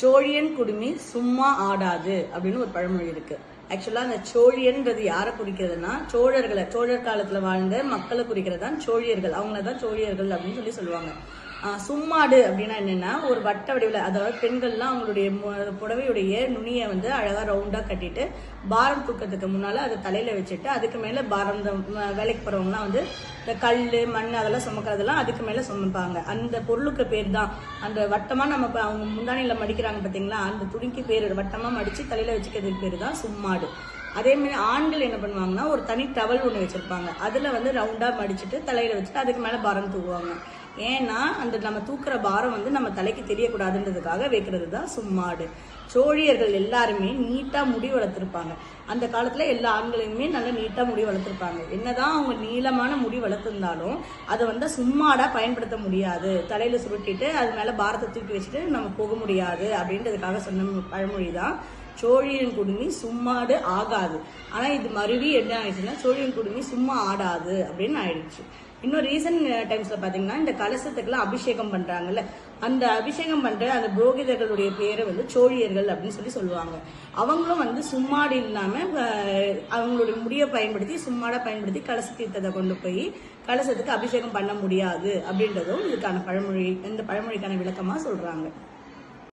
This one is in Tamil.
சோழியன் குடுமி சும்மா ஆடாது அப்படின்னு ஒரு பழமொழி இருக்கு. ஆக்சுவலா அந்த சோழியன்றது யாரை குறிக்கிறதுனா சோழர் காலத்துல வாழ்ந்த மக்களை குறிக்கிறதான் சோழியர்கள். அவங்களதான் சோழியர்கள் அப்படின்னு சொல்லுவாங்க. சும்மாடு அப்படின்னா என்னன்னா ஒரு வட்ட வடிவில், அதாவது பெண்கள்லாம் அவங்களுடைய புடவையுடைய நுனியை அழகா ரவுண்டா கட்டிட்டு பாரம் தூக்கத்துக்கு முன்னால அதை தலையில வச்சுட்டு அதுக்கு மேல பாரம் வேலைக்கு போறவங்கலாம் இந்த கல் மண் அதெல்லாம் சுமக்கிறதெல்லாம் அதுக்கு மேல சுமப்பாங்க. அந்த பொருளுக்கு பேர் தான் அந்த வட்டமா நம்ம அவங்க முந்தானியில மடிக்கிறாங்க பாத்தீங்களா, அந்த துணிக்கு பேர் வட்டமா மடிச்சு தலையில வச்சுக்கிறதுக்கு பேரு தான் சும்மாடு. அதே மாதிரி ஆண்கள் என்ன பண்ணுவாங்கன்னா ஒரு தனி டவல் ஒன்று வச்சிருப்பாங்க, அதுல ரவுண்டா மடிச்சுட்டு தலையில வச்சுட்டு அதுக்கு மேல பாரம் தூக்குவாங்க. ஏன்னா அந்த நம்ம தூக்குற பாரம் நம்ம தலைக்கு தெரியக்கூடாதுன்றதுக்காக வைக்கிறது தான் சும்மாடு. சோழியர்கள் எல்லாருமே நீட்டா முடி வளர்த்திருப்பாங்க. அந்த காலத்துல எல்லா ஆண்களையுமே நல்லா நீட்டா முடி வளர்த்திருப்பாங்க. என்னதான் அவங்க நீளமான முடி வளர்த்திருந்தாலும் அதை சும்மாடா பயன்படுத்த முடியாது. தலையில சுருட்டிட்டு அது மேல பாரத்தை தூக்கி வச்சுட்டு நம்ம போக முடியாது அப்படின்றதுக்காக சொன்ன பழமொழி தான் சோழியன் குடுமி சும்மாடு ஆகாது. ஆனா இது மறுபடி என்ன ஆயிடுச்சுன்னா சோழியன் குடுமி சும்மா ஆடாது அப்படின்னு ஆயிடுச்சு. இன்னும் ரீசன்ட் டைம்ஸ்ல பாத்தீங்கன்னா இந்த கலசத்துக்குலாம் அபிஷேகம் பண்றாங்கல்ல, அந்த அபிஷேகம் பண்ற அந்த புரோகிதர்களுடைய பேரை சோழியர்கள் அப்படின்னு சொல்லுவாங்க. அவங்களும் சும்மாடு இல்லாம அவங்களுடைய முடியை பயன்படுத்தி சும்மாடா பயன்படுத்தி கலச தீர்த்தத்தை கொண்டு போய் கலசத்துக்கு அபிஷேகம் பண்ண முடியாது அப்படின்றதும் இதுக்கான பழமொழி, இந்த பழமொழிக்கான விளக்கமா சொல்றாங்க.